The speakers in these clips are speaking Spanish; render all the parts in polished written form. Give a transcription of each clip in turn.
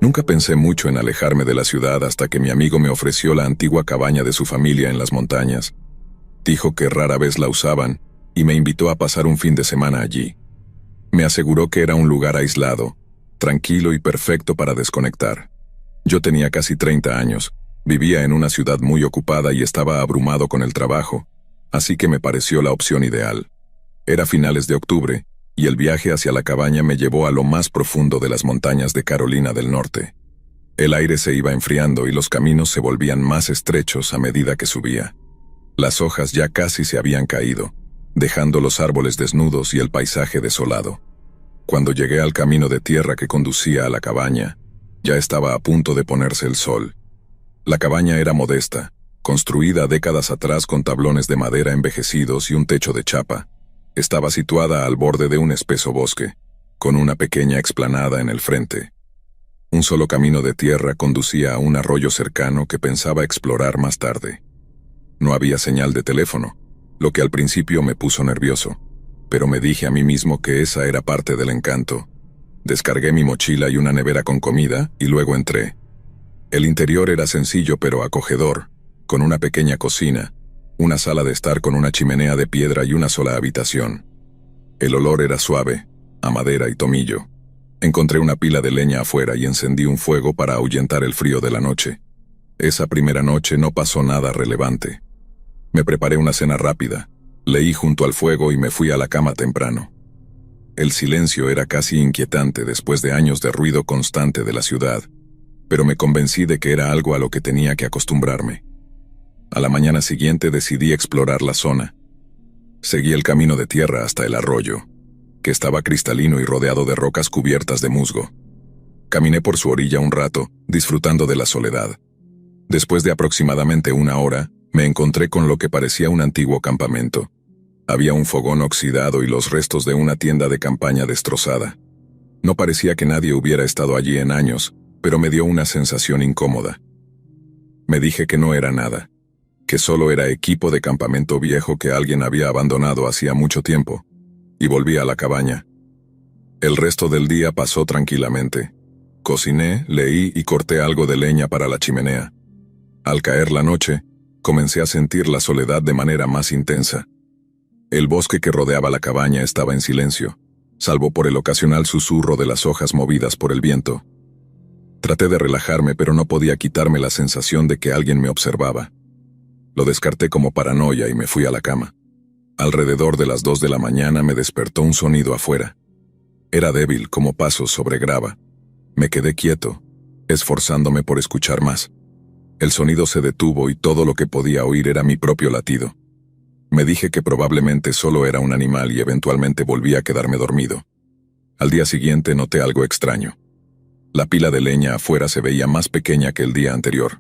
Nunca pensé mucho en alejarme de la ciudad hasta que mi amigo me ofreció la antigua cabaña de su familia en las montañas. Dijo que rara vez la usaban y me invitó a pasar un fin de semana allí. Me aseguró que era un lugar aislado, tranquilo y perfecto para desconectar. Yo tenía casi 30 años, vivía en una ciudad muy ocupada y estaba abrumado con el trabajo, así que me pareció la opción ideal. Era finales de octubre, y el viaje hacia la cabaña me llevó a lo más profundo de las montañas de Carolina del Norte. El aire se iba enfriando y los caminos se volvían más estrechos a medida que subía. Las hojas ya casi se habían caído, dejando los árboles desnudos y el paisaje desolado. Cuando llegué al camino de tierra que conducía a la cabaña, ya estaba a punto de ponerse el sol. La cabaña era modesta, construida décadas atrás con tablones de madera envejecidos y un techo de chapa. Estaba situada al borde de un espeso bosque, con una pequeña explanada en el frente. Un solo camino de tierra conducía a un arroyo cercano que pensaba explorar más tarde. No había señal de teléfono, lo que al principio me puso nervioso, pero me dije a mí mismo que esa era parte del encanto. Descargué mi mochila y una nevera con comida y luego entré. El interior era sencillo pero acogedor, con una pequeña cocina, una sala de estar con una chimenea de piedra y una sola habitación. El olor era suave, a madera y tomillo. Encontré una pila de leña afuera y encendí un fuego para ahuyentar el frío de la noche. Esa primera noche no pasó nada relevante. Me preparé una cena rápida, leí junto al fuego y me fui a la cama temprano. El silencio era casi inquietante después de años de ruido constante de la ciudad, pero me convencí de que era algo a lo que tenía que acostumbrarme. A la mañana siguiente decidí explorar la zona. Seguí el camino de tierra hasta el arroyo, que estaba cristalino y rodeado de rocas cubiertas de musgo. Caminé por su orilla un rato, disfrutando de la soledad. Después de aproximadamente una hora, me encontré con lo que parecía un antiguo campamento. Había un fogón oxidado y los restos de una tienda de campaña destrozada. No parecía que nadie hubiera estado allí en años, pero me dio una sensación incómoda. Me dije que no era nada, que solo era equipo de campamento viejo que alguien había abandonado hacía mucho tiempo, y volví a la cabaña. El resto del día pasó tranquilamente. Cociné, leí y corté algo de leña para la chimenea. Al caer la noche, comencé a sentir la soledad de manera más intensa. El bosque que rodeaba la cabaña estaba en silencio, salvo por el ocasional susurro de las hojas movidas por el viento. Traté de relajarme, pero no podía quitarme la sensación de que alguien me observaba. Lo descarté como paranoia y me fui a la cama. Alrededor de las 2 de la mañana me despertó un sonido afuera. Era débil, como pasos sobre grava. Me quedé quieto, esforzándome por escuchar más. El sonido se detuvo y todo lo que podía oír era mi propio latido. Me dije que probablemente solo era un animal y eventualmente volví a quedarme dormido. Al día siguiente noté algo extraño. La pila de leña afuera se veía más pequeña que el día anterior.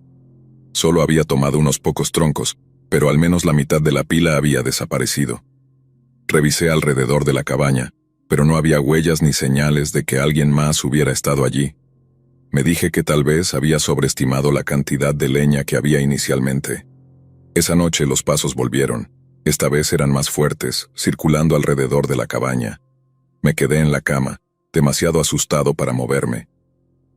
Solo había tomado unos pocos troncos, pero al menos la mitad de la pila había desaparecido. Revisé alrededor de la cabaña, pero no había huellas ni señales de que alguien más hubiera estado allí. Me dije que tal vez había sobreestimado la cantidad de leña que había inicialmente. Esa noche los pasos volvieron. Esta vez eran más fuertes, circulando alrededor de la cabaña. Me quedé en la cama, demasiado asustado para moverme.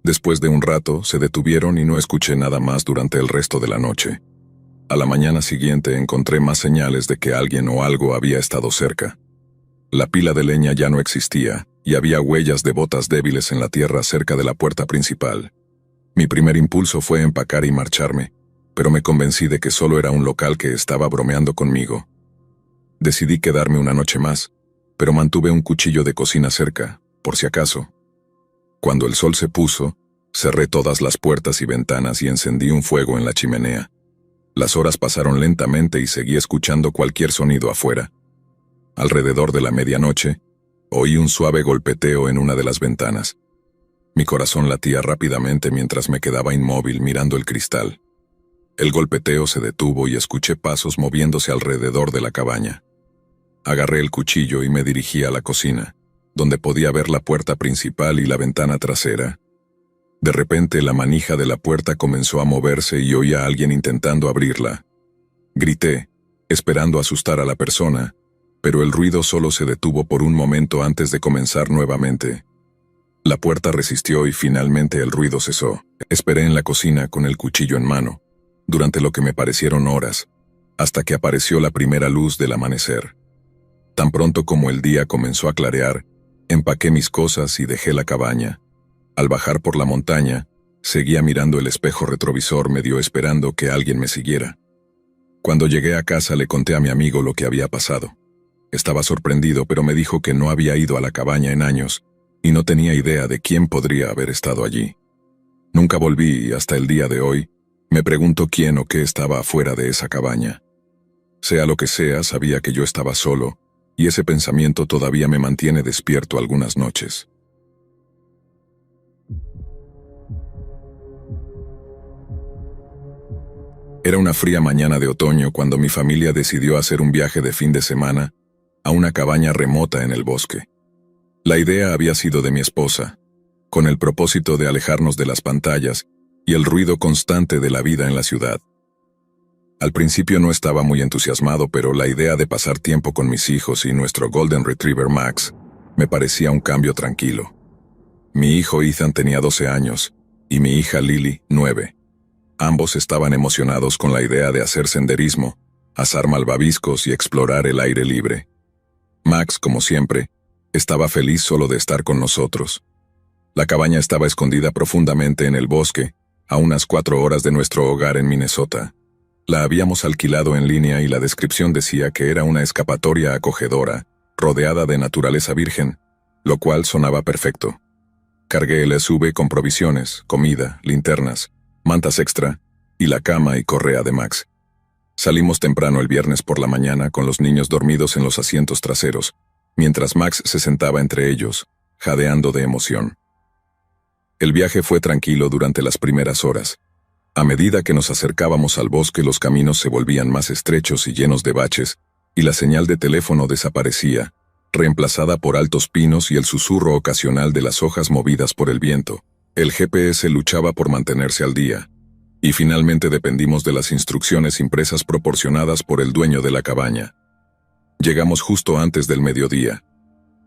Después de un rato, se detuvieron y no escuché nada más durante el resto de la noche. A la mañana siguiente encontré más señales de que alguien o algo había estado cerca. La pila de leña ya no existía, y había huellas de botas débiles en la tierra cerca de la puerta principal. Mi primer impulso fue empacar y marcharme, pero me convencí de que solo era un local que estaba bromeando conmigo. Decidí quedarme una noche más, pero mantuve un cuchillo de cocina cerca, por si acaso. Cuando el sol se puso, cerré todas las puertas y ventanas y encendí un fuego en la chimenea. Las horas pasaron lentamente y seguí escuchando cualquier sonido afuera. Alrededor de la medianoche, oí un suave golpeteo en una de las ventanas. Mi corazón latía rápidamente mientras me quedaba inmóvil mirando el cristal. El golpeteo se detuvo y escuché pasos moviéndose alrededor de la cabaña. Agarré el cuchillo y me dirigí a la cocina, donde podía ver la puerta principal y la ventana trasera. De repente la manija de la puerta comenzó a moverse y oí a alguien intentando abrirla. Grité, esperando asustar a la persona, pero el ruido solo se detuvo por un momento antes de comenzar nuevamente. La puerta resistió y finalmente el ruido cesó. Esperé en la cocina con el cuchillo en mano, durante lo que me parecieron horas, hasta que apareció la primera luz del amanecer. Tan pronto como el día comenzó a clarear, empaqué mis cosas y dejé la cabaña. Al bajar por la montaña, seguía mirando el espejo retrovisor medio esperando que alguien me siguiera. Cuando llegué a casa le conté a mi amigo lo que había pasado. Estaba sorprendido, pero me dijo que no había ido a la cabaña en años y no tenía idea de quién podría haber estado allí. Nunca volví y hasta el día de hoy me pregunto quién o qué estaba afuera de esa cabaña. Sea lo que sea, sabía que yo estaba solo, y ese pensamiento todavía me mantiene despierto algunas noches. Era una fría mañana de otoño cuando mi familia decidió hacer un viaje de fin de semana a una cabaña remota en el bosque. La idea había sido de mi esposa, con el propósito de alejarnos de las pantallas y el ruido constante de la vida en la ciudad. Al principio no estaba muy entusiasmado, pero la idea de pasar tiempo con mis hijos y nuestro Golden Retriever Max me parecía un cambio tranquilo. Mi hijo Ethan tenía 12 años y mi hija Lily, 9. Ambos estaban emocionados con la idea de hacer senderismo, asar malvaviscos y explorar el aire libre. Max, como siempre, estaba feliz solo de estar con nosotros. La cabaña estaba escondida profundamente en el bosque, a unas 4 horas de nuestro hogar en Minnesota. La habíamos alquilado en línea y la descripción decía que era una escapatoria acogedora, rodeada de naturaleza virgen, lo cual sonaba perfecto. Cargué el SUV con provisiones, comida, linternas, mantas extra y la cama y correa de Max. Salimos temprano el viernes por la mañana con los niños dormidos en los asientos traseros, mientras Max se sentaba entre ellos, jadeando de emoción. El viaje fue tranquilo durante las primeras horas. A medida que nos acercábamos al bosque, los caminos se volvían más estrechos y llenos de baches, y la señal de teléfono desaparecía, reemplazada por altos pinos y el susurro ocasional de las hojas movidas por el viento. El GPS luchaba por mantenerse al día, y finalmente dependimos de las instrucciones impresas proporcionadas por el dueño de la cabaña. Llegamos justo antes del mediodía.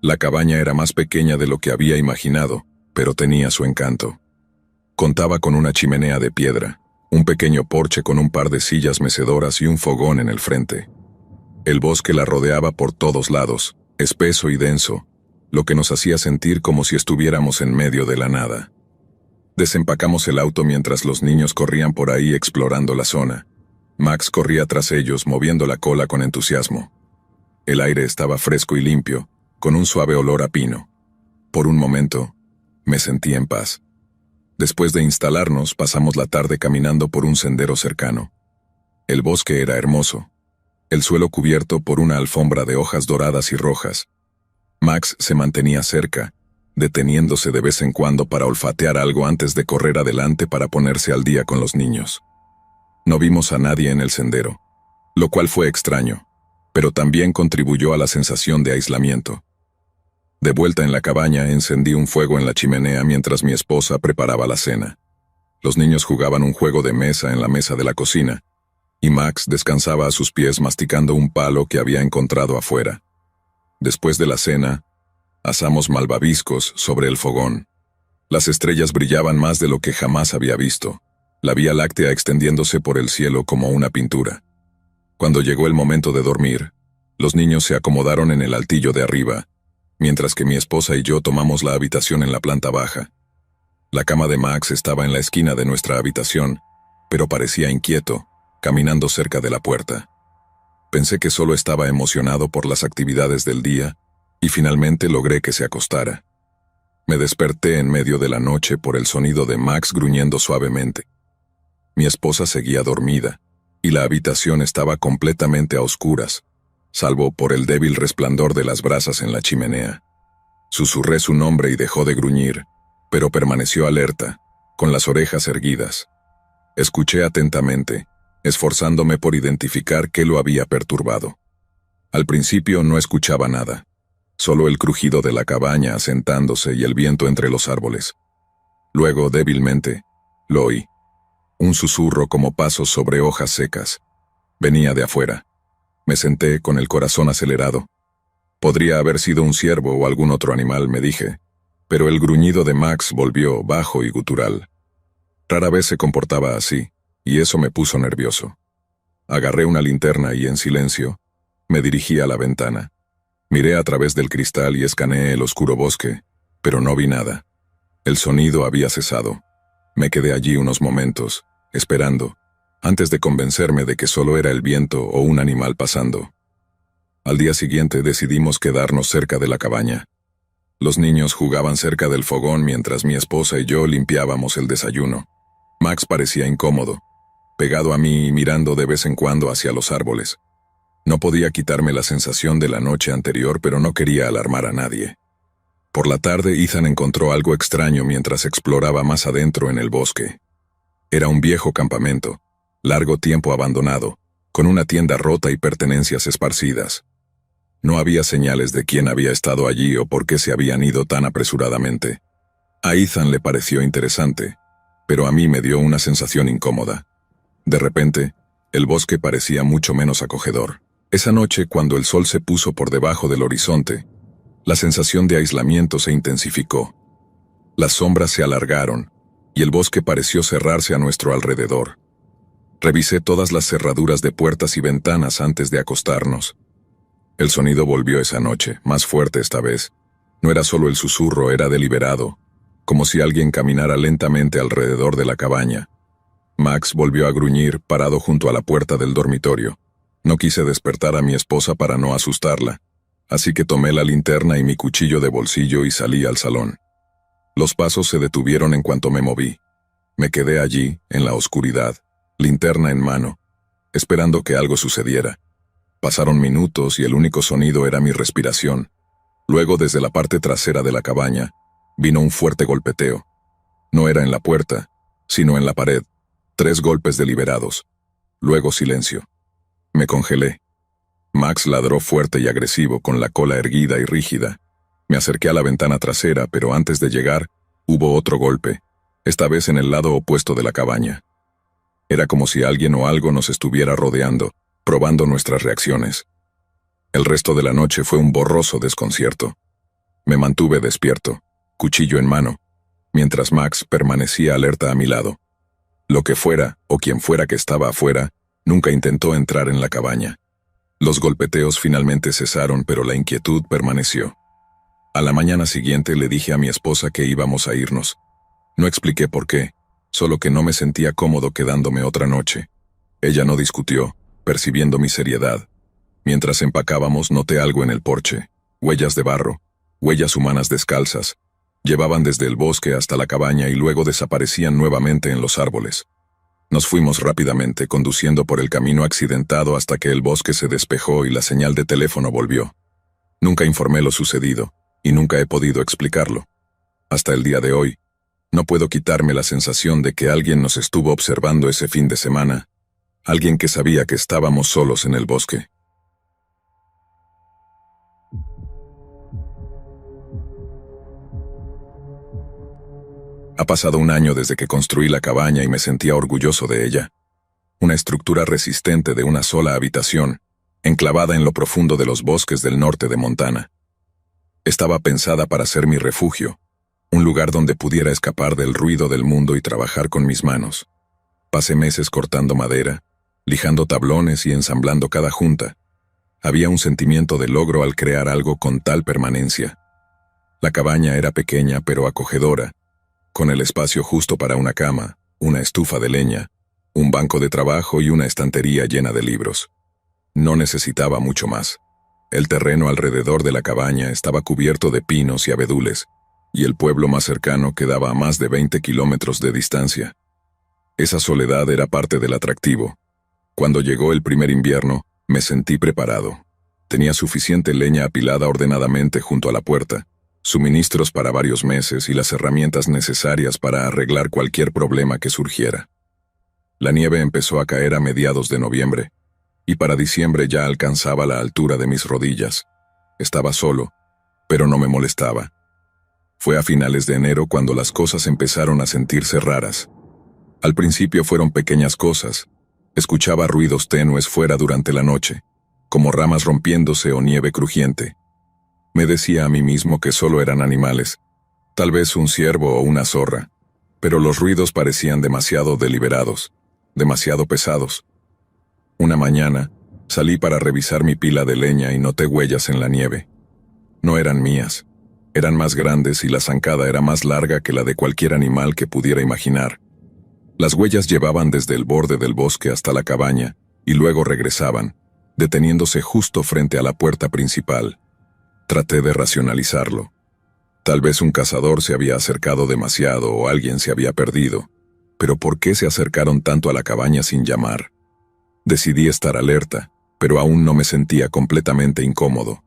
La cabaña era más pequeña de lo que había imaginado, pero tenía su encanto. Contaba con una chimenea de piedra, un pequeño porche con un par de sillas mecedoras y un fogón en el frente. El bosque la rodeaba por todos lados, espeso y denso, lo que nos hacía sentir como si estuviéramos en medio de la nada. Desempacamos el auto mientras los niños corrían por ahí explorando la zona. Max corría tras ellos, moviendo la cola con entusiasmo. El aire estaba fresco y limpio, con un suave olor a pino. Por un momento, me sentí en paz. Después de instalarnos, pasamos la tarde caminando por un sendero cercano. El bosque era hermoso, el suelo cubierto por una alfombra de hojas doradas y rojas. Max se mantenía cerca, deteniéndose de vez en cuando para olfatear algo antes de correr adelante para ponerse al día con los niños. No vimos a nadie en el sendero, lo cual fue extraño, pero también contribuyó a la sensación de aislamiento. De vuelta en la cabaña, encendí un fuego en la chimenea mientras mi esposa preparaba la cena. Los niños jugaban un juego de mesa en la mesa de la cocina, y Max descansaba a sus pies masticando un palo que había encontrado afuera. Después de la cena, asamos malvaviscos sobre el fogón. Las estrellas brillaban más de lo que jamás había visto, la Vía Láctea extendiéndose por el cielo como una pintura. Cuando llegó el momento de dormir, los niños se acomodaron en el altillo de arriba, mientras que mi esposa y yo tomamos la habitación en la planta baja. La cama de Max estaba en la esquina de nuestra habitación, pero parecía inquieto, caminando cerca de la puerta. Pensé que solo estaba emocionado por las actividades del día, y finalmente logré que se acostara. Me desperté en medio de la noche por el sonido de Max gruñendo suavemente. Mi esposa seguía dormida, y la habitación estaba completamente a oscuras, salvo por el débil resplandor de las brasas en la chimenea. Susurré su nombre y dejó de gruñir, pero permaneció alerta, con las orejas erguidas. Escuché atentamente, esforzándome por identificar qué lo había perturbado. Al principio no escuchaba nada, solo el crujido de la cabaña asentándose y el viento entre los árboles. Luego, débilmente, lo oí. Un susurro como pasos sobre hojas secas. Venía de afuera. Me senté con el corazón acelerado. Podría haber sido un ciervo o algún otro animal, me dije. pero el gruñido de Max volvió bajo y gutural. Rara vez se comportaba así, y eso me puso nervioso. Agarré una linterna y en silencio, me dirigí a la ventana. Miré a través del cristal y escaneé el oscuro bosque, pero no vi nada. El sonido había cesado. Me quedé allí unos momentos, esperando, antes de convencerme de que solo era el viento o un animal pasando. Al día siguiente decidimos quedarnos cerca de la cabaña. Los niños jugaban cerca del fogón mientras mi esposa y yo limpiábamos el desayuno. Max parecía incómodo, pegado a mí y mirando de vez en cuando hacia los árboles. No podía quitarme la sensación de la noche anterior, pero no quería alarmar a nadie. Por la tarde, Ethan encontró algo extraño mientras exploraba más adentro en el bosque. Era un viejo campamento, largo tiempo abandonado, con una tienda rota y pertenencias esparcidas. No había señales de quién había estado allí o por qué se habían ido tan apresuradamente. A Ethan le pareció interesante, pero a mí me dio una sensación incómoda. De repente, el bosque parecía mucho menos acogedor. Esa noche, cuando el sol se puso por debajo del horizonte, la sensación de aislamiento se intensificó. Las sombras se alargaron, y el bosque pareció cerrarse a nuestro alrededor. Revisé todas las cerraduras de puertas y ventanas antes de acostarnos. El sonido volvió esa noche, más fuerte esta vez. No era solo el susurro, era deliberado, como si alguien caminara lentamente alrededor de la cabaña. Max volvió a gruñir, parado junto a la puerta del dormitorio. No quise despertar a mi esposa para no asustarla, así que tomé la linterna y mi cuchillo de bolsillo y salí al salón. Los pasos se detuvieron en cuanto me moví. Me quedé allí, en la oscuridad, linterna en mano, esperando que algo sucediera. Pasaron minutos y el único sonido era mi respiración. Luego, desde la parte trasera de la cabaña, vino un fuerte golpeteo. No era en la puerta, sino en la pared. 3 golpes deliberados. Luego silencio. Me congelé. Max ladró fuerte y agresivo, con la cola erguida y rígida. Me acerqué a la ventana trasera, pero antes de llegar, hubo otro golpe, esta vez en el lado opuesto de la cabaña. Era como si alguien o algo nos estuviera rodeando, probando nuestras reacciones. El resto de la noche fue un borroso desconcierto. Me mantuve despierto, cuchillo en mano, mientras Max permanecía alerta a mi lado. Lo que fuera, o quien fuera que estaba afuera, nunca intentó entrar en la cabaña. Los golpeteos finalmente cesaron, pero la inquietud permaneció. A la mañana siguiente le dije a mi esposa que íbamos a irnos. No expliqué por qué, solo que no me sentía cómodo quedándome otra noche. Ella no discutió, percibiendo mi seriedad. Mientras empacábamos noté algo en el porche, huellas de barro, huellas humanas descalzas. Llevaban desde el bosque hasta la cabaña y luego desaparecían nuevamente en los árboles. Nos fuimos rápidamente, conduciendo por el camino accidentado hasta que el bosque se despejó y la señal de teléfono volvió. Nunca informé lo sucedido, y nunca he podido explicarlo. Hasta el día de hoy, no puedo quitarme la sensación de que alguien nos estuvo observando ese fin de semana, alguien que sabía que estábamos solos en el bosque. Ha pasado un año desde que construí la cabaña y me sentía orgulloso de ella. Una estructura resistente de una sola habitación, enclavada en lo profundo de los bosques del norte de Montana. Estaba pensada para ser mi refugio, un lugar donde pudiera escapar del ruido del mundo y trabajar con mis manos. Pasé meses cortando madera, lijando tablones y ensamblando cada junta. Había un sentimiento de logro al crear algo con tal permanencia. La cabaña era pequeña pero acogedora, con el espacio justo para una cama, una estufa de leña, un banco de trabajo y una estantería llena de libros. No necesitaba mucho más. El terreno alrededor de la cabaña estaba cubierto de pinos y abedules, y el pueblo más cercano quedaba a más de 20 kilómetros de distancia. Esa soledad era parte del atractivo. Cuando llegó el primer invierno, me sentí preparado. Tenía suficiente leña apilada ordenadamente junto a la puerta, suministros para varios meses y las herramientas necesarias para arreglar cualquier problema que surgiera. La nieve empezó a caer a mediados de noviembre, y para diciembre ya alcanzaba la altura de mis rodillas. Estaba solo, pero no me molestaba. Fue a finales de enero cuando las cosas empezaron a sentirse raras. Al principio fueron pequeñas cosas. Escuchaba ruidos tenues fuera durante la noche, como ramas rompiéndose o nieve crujiente. Me decía a mí mismo que solo eran animales, Tal vez un ciervo o una zorra, pero los ruidos parecían demasiado deliberados, demasiado pesados. Una mañana, salí para revisar mi pila de leña y noté huellas en la nieve. No eran mías, eran más grandes y la zancada era más larga que la de cualquier animal que pudiera imaginar. Las huellas llevaban desde el borde del bosque hasta la cabaña y luego regresaban, deteniéndose justo frente a la puerta principal. Traté de racionalizarlo. Tal vez un cazador se había acercado demasiado o alguien se había perdido, pero ¿por qué se acercaron tanto a la cabaña sin llamar? Decidí estar alerta, pero aún no me sentía completamente incómodo.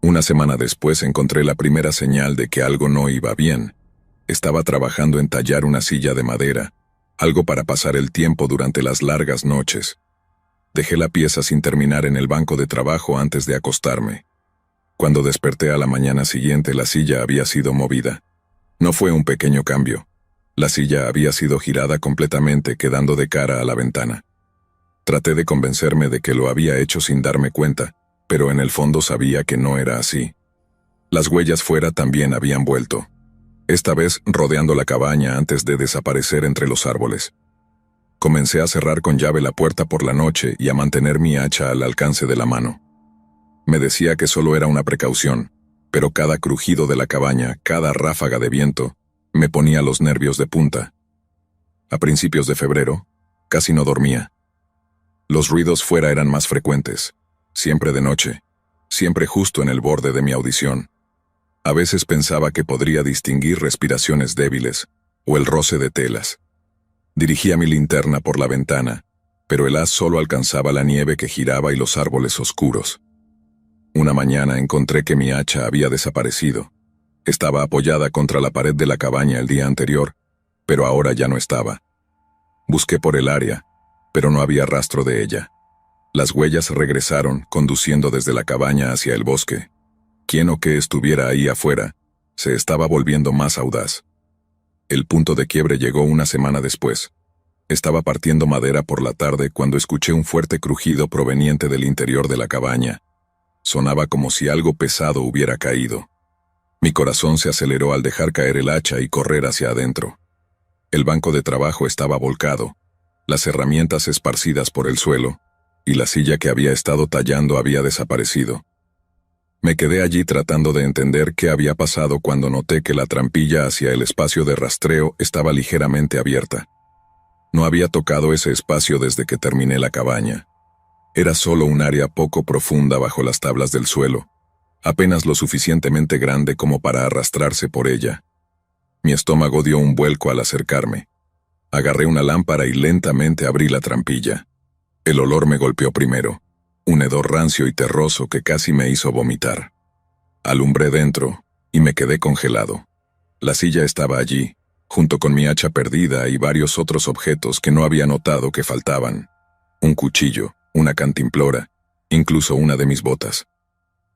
Una semana después encontré la primera señal de que algo no iba bien. Estaba trabajando en tallar una silla de madera, algo para pasar el tiempo durante las largas noches. Dejé la pieza sin terminar en el banco de trabajo antes de acostarme. Cuando desperté a la mañana siguiente, la silla había sido movida. No fue un pequeño cambio. La silla había sido girada completamente, quedando de cara a la ventana. Traté de convencerme de que lo había hecho sin darme cuenta, pero en el fondo sabía que no era así. Las huellas fuera también habían vuelto. Esta vez rodeando la cabaña antes de desaparecer entre los árboles. Comencé a cerrar con llave la puerta por la noche y a mantener mi hacha al alcance de la mano. Me decía que solo era una precaución, pero cada crujido de la cabaña, cada ráfaga de viento, me ponía los nervios de punta. A principios de febrero, casi no dormía. Los ruidos fuera eran más frecuentes, siempre de noche, siempre justo en el borde de mi audición. A veces pensaba que podría distinguir respiraciones débiles o el roce de telas. Dirigía mi linterna por la ventana, pero el haz solo alcanzaba la nieve que giraba y los árboles oscuros. Una mañana encontré que mi hacha había desaparecido. Estaba apoyada contra la pared de la cabaña el día anterior, pero ahora ya no estaba. Busqué por el área, pero no había rastro de ella. Las huellas regresaron, conduciendo desde la cabaña hacia el bosque. Quién o qué estuviera ahí afuera, se estaba volviendo más audaz. El punto de quiebre llegó una semana después. Estaba partiendo madera por la tarde cuando escuché un fuerte crujido proveniente del interior de la cabaña. Sonaba como si algo pesado hubiera caído. Mi corazón se aceleró al dejar caer el hacha y correr hacia adentro. El banco de trabajo estaba volcado, las herramientas esparcidas por el suelo, y la silla que había estado tallando había desaparecido. Me quedé allí tratando de entender qué había pasado cuando noté que la trampilla hacia el espacio de rastreo estaba ligeramente abierta. No había tocado ese espacio desde que terminé la cabaña. Era solo un área poco profunda bajo las tablas del suelo, apenas lo suficientemente grande como para arrastrarse por ella. Mi estómago dio un vuelco al acercarme. Agarré una lámpara y lentamente abrí la trampilla. El olor me golpeó primero, un hedor rancio y terroso que casi me hizo vomitar. Alumbré dentro y me quedé congelado. La silla estaba allí, junto con mi hacha perdida y varios otros objetos que no había notado que faltaban. Un cuchillo, una cantimplora, incluso una de mis botas.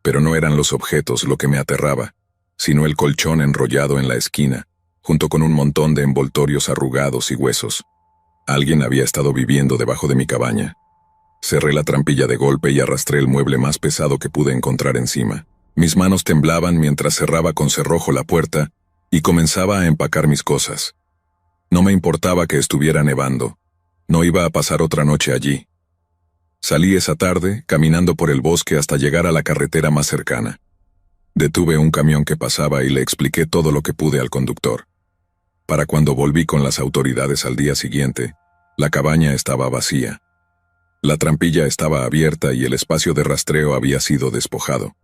Pero no eran los objetos lo que me aterraba, sino el colchón enrollado en la esquina, junto con un montón de envoltorios arrugados y huesos. Alguien había estado viviendo debajo de mi cabaña. Cerré la trampilla de golpe y arrastré el mueble más pesado que pude encontrar encima. Mis manos temblaban mientras cerraba con cerrojo la puerta y comenzaba a empacar mis cosas. No me importaba que estuviera nevando. No iba a pasar otra noche allí. Salí esa tarde, caminando por el bosque hasta llegar a la carretera más cercana. Detuve un camión que pasaba y le expliqué todo lo que pude al conductor. Para cuando volví con las autoridades al día siguiente, la cabaña estaba vacía. La trampilla estaba abierta y el espacio de rastreo había sido despojado.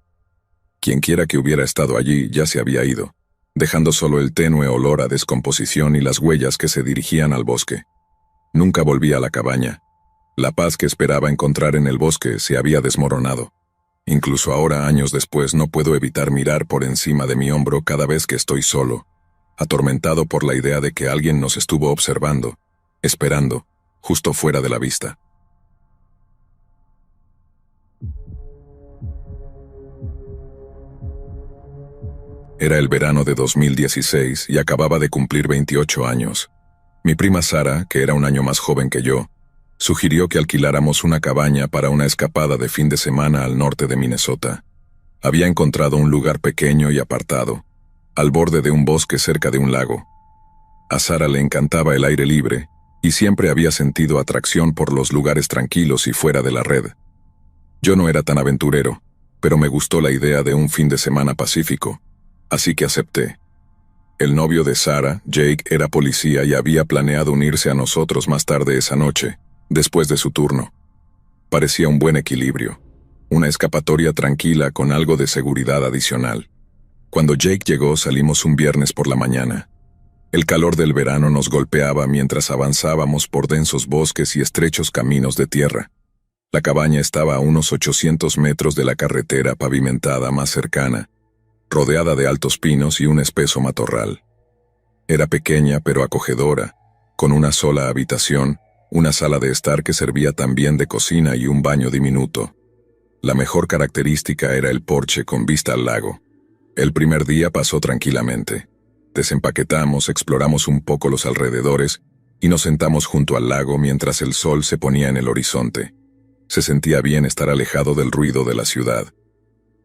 Quienquiera que hubiera estado allí ya se había ido, dejando solo el tenue olor a descomposición y las huellas que se dirigían al bosque. Nunca volví a la cabaña. La paz que esperaba encontrar en el bosque se había desmoronado. Incluso ahora, años después, no puedo evitar mirar por encima de mi hombro cada vez que estoy solo, atormentado por la idea de que alguien nos estuvo observando, esperando, justo fuera de la vista. Era el verano de 2016 y acababa de cumplir 28 años. Mi prima Sara, que era un año más joven que yo, sugirió que alquiláramos una cabaña para una escapada de fin de semana al norte de Minnesota. Había encontrado un lugar pequeño y apartado. al borde de un bosque cerca de un lago. A Sara le encantaba el aire libre, y siempre había sentido atracción por los lugares tranquilos y fuera de la red. Yo no era tan aventurero, pero me gustó la idea de un fin de semana pacífico, así que acepté. El novio de Sara, Jake, era policía y había planeado unirse a nosotros más tarde esa noche, después de su turno. Parecía un buen equilibrio, una escapatoria tranquila con algo de seguridad adicional. Cuando Jake llegó salimos un viernes por la mañana. El calor del verano nos golpeaba mientras avanzábamos por densos bosques y estrechos caminos de tierra. La cabaña estaba a unos 800 metros de la carretera pavimentada más cercana, rodeada de altos pinos y un espeso matorral. Era pequeña pero acogedora, con una sola habitación, una sala de estar que servía también de cocina y un baño diminuto. La mejor característica era el porche con vista al lago. El primer día pasó tranquilamente. Desempaquetamos, exploramos un poco los alrededores y nos sentamos junto al lago mientras el sol se ponía en el horizonte. Se sentía bien estar alejado del ruido de la ciudad.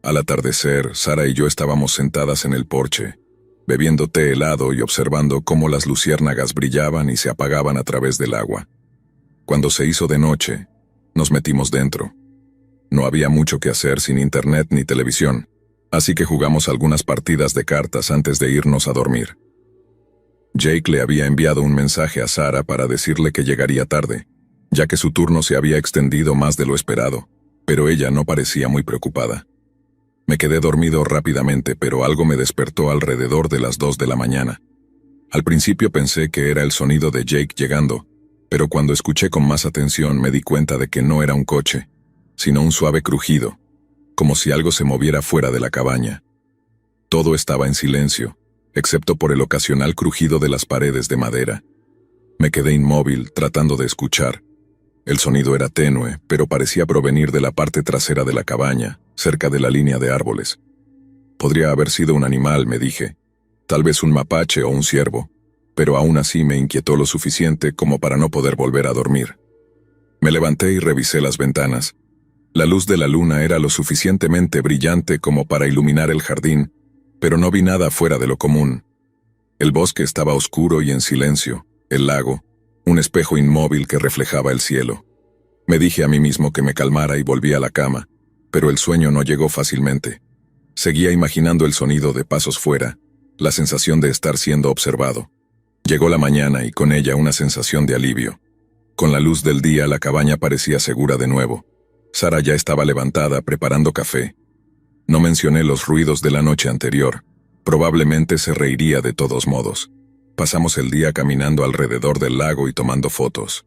Al atardecer, Sara y yo estábamos sentadas en el porche, bebiendo té helado y observando cómo las luciérnagas brillaban y se apagaban a través del agua. Cuando se hizo de noche, nos metimos dentro. No había mucho que hacer sin internet ni televisión, así que jugamos algunas partidas de cartas antes de irnos a dormir. Jake le había enviado un mensaje a Sara para decirle que llegaría tarde, ya que su turno se había extendido más de lo esperado, pero ella no parecía muy preocupada. Me quedé dormido rápidamente, pero algo me despertó alrededor de las 2 de la mañana. Al principio pensé que era el sonido de Jake llegando, pero cuando escuché con más atención me di cuenta de que no era un coche, sino un suave crujido, como si algo se moviera fuera de la cabaña. Todo estaba en silencio, excepto por el ocasional crujido de las paredes de madera. Me quedé inmóvil, tratando de escuchar. El sonido era tenue, pero parecía provenir de la parte trasera de la cabaña, cerca de la línea de árboles. Podría haber sido un animal, me dije, tal vez un mapache o un ciervo, pero aún así me inquietó lo suficiente como para no poder volver a dormir. Me levanté y revisé las ventanas. La luz de la luna era lo suficientemente brillante como para iluminar el jardín, pero no vi nada fuera de lo común. El bosque estaba oscuro y en silencio, el lago, un espejo inmóvil que reflejaba el cielo. Me dije a mí mismo que me calmara y volví a la cama, pero el sueño no llegó fácilmente. Seguía imaginando el sonido de pasos fuera, la sensación de estar siendo observado. Llegó la mañana y con ella una sensación de alivio. Con la luz del día la cabaña parecía segura de nuevo. Sara ya estaba levantada preparando café. No mencioné los ruidos de la noche anterior. Probablemente se reiría de todos modos. Pasamos el día caminando alrededor del lago y tomando fotos.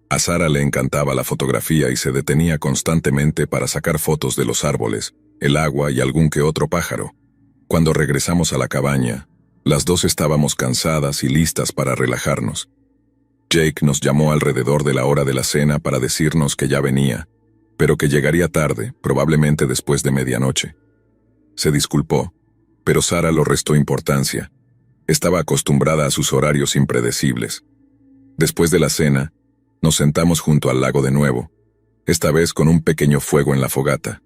A Sara le encantaba la fotografía y se detenía constantemente para sacar fotos de los árboles, el agua y algún que otro pájaro. Cuando regresamos a la cabaña, las dos estábamos cansadas y listas para relajarnos. Jake nos llamó alrededor de la hora de la cena para decirnos que ya venía, pero que llegaría tarde, probablemente después de medianoche. Se disculpó, pero Sara lo restó importancia. Estaba acostumbrada a sus horarios impredecibles. Después de la cena, nos sentamos junto al lago de nuevo, esta vez con un pequeño fuego en la fogata.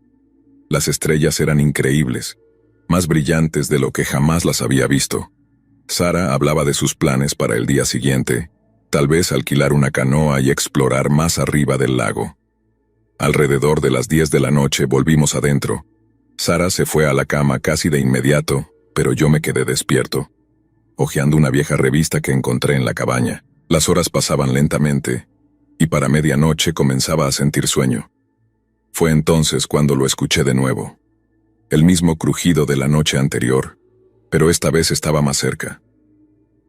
Las estrellas eran increíbles, más brillantes de lo que jamás las había visto. Sara hablaba de sus planes para el día siguiente, tal vez alquilar una canoa y explorar más arriba del lago. Alrededor de las 10 de la noche volvimos adentro. Sara se fue a la cama casi de inmediato, pero yo me quedé despierto, hojeando una vieja revista que encontré en la cabaña. Las horas pasaban lentamente, y para medianoche comenzaba a sentir sueño. Fue entonces cuando lo escuché de nuevo. El mismo crujido de la noche anterior, pero esta vez estaba más cerca.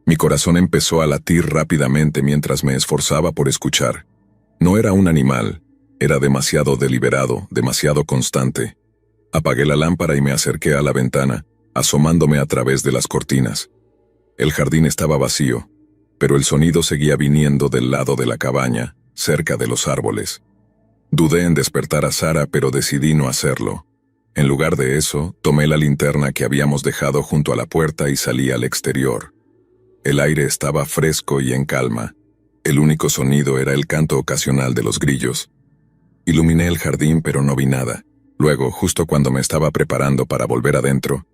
Mi corazón empezó a latir rápidamente mientras me esforzaba por escuchar. No era un animal, era demasiado deliberado, demasiado constante. Apagué la lámpara y me acerqué a la ventana, asomándome a través de las cortinas. El jardín estaba vacío, pero el sonido seguía viniendo del lado de la cabaña, cerca de los árboles. Dudé en despertar a Sara, pero decidí no hacerlo. En lugar de eso, tomé la linterna que habíamos dejado junto a la puerta y salí al exterior. El aire estaba fresco y en calma. El único sonido era el canto ocasional de los grillos. Iluminé el jardín, pero no vi nada. Luego, justo cuando me estaba preparando para volver adentro,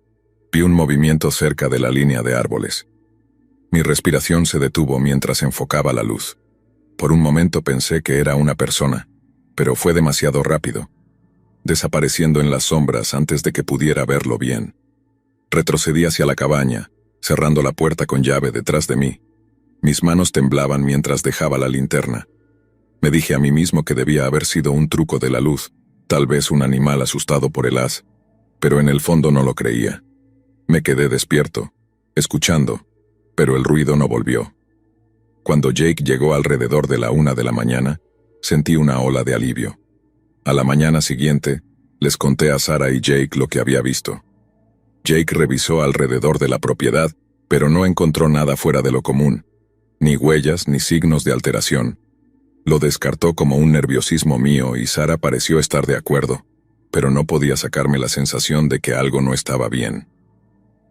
Vi un movimiento cerca de la línea de árboles. Mi respiración se detuvo mientras enfocaba la luz. Por un momento pensé que era una persona, pero fue demasiado rápido, desapareciendo en las sombras antes de que pudiera verlo bien. Retrocedí hacia la cabaña, cerrando la puerta con llave detrás de mí. Mis manos temblaban mientras dejaba la linterna. Me dije a mí mismo que debía haber sido un truco de la luz, tal vez un animal asustado por el haz, pero en el fondo no lo creía. Me quedé despierto, escuchando, pero el ruido no volvió. Cuando Jake llegó alrededor de la 1 de la mañana, sentí una ola de alivio. A la mañana siguiente, les conté a Sarah y Jake lo que había visto. Jake revisó alrededor de la propiedad, pero no encontró nada fuera de lo común, ni huellas ni signos de alteración. Lo descartó como un nerviosismo mío y Sarah pareció estar de acuerdo, pero no podía sacarme la sensación de que algo no estaba bien.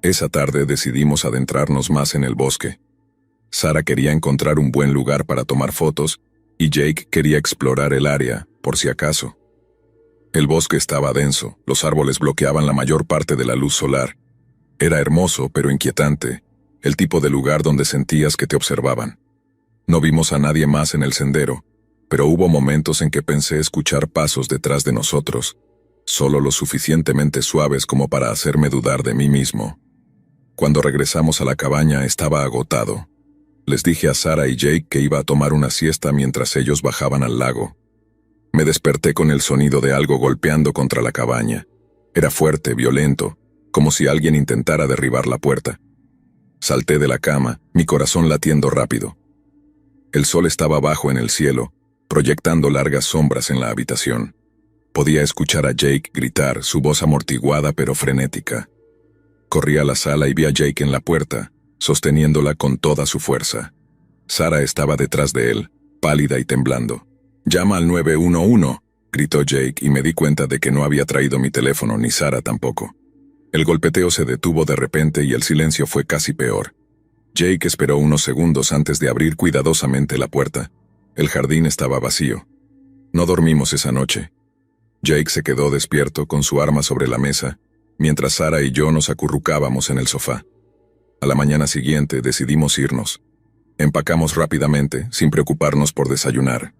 Esa tarde decidimos adentrarnos más en el bosque. Sarah quería encontrar un buen lugar para tomar fotos y Jake quería explorar el área, por si acaso. El bosque estaba denso, los árboles bloqueaban la mayor parte de la luz solar. Era hermoso, pero inquietante, el tipo de lugar donde sentías que te observaban. No vimos a nadie más en el sendero, pero hubo momentos en que pensé escuchar pasos detrás de nosotros, solo lo suficientemente suaves como para hacerme dudar de mí mismo. Cuando regresamos a la cabaña estaba agotado. Les dije a Sarah y Jake que iba a tomar una siesta mientras ellos bajaban al lago. Me desperté con el sonido de algo golpeando contra la cabaña. Era fuerte, violento, como si alguien intentara derribar la puerta. Salté de la cama, mi corazón latiendo rápido. El sol estaba bajo en el cielo, proyectando largas sombras en la habitación. Podía escuchar a Jake gritar, su voz amortiguada pero frenética. Corrí a la sala y vi a Jake en la puerta, sosteniéndola con toda su fuerza. Sarah estaba detrás de él, pálida y temblando. «Llama al 911», gritó Jake y me di cuenta de que no había traído mi teléfono ni Sarah tampoco. El golpeteo se detuvo de repente y el silencio fue casi peor. Jake esperó unos segundos antes de abrir cuidadosamente la puerta. El jardín estaba vacío. No dormimos esa noche. Jake se quedó despierto con su arma sobre la mesa, mientras Sarah y yo nos acurrucábamos en el sofá. A la mañana siguiente decidimos irnos. Empacamos rápidamente, sin preocuparnos por desayunar.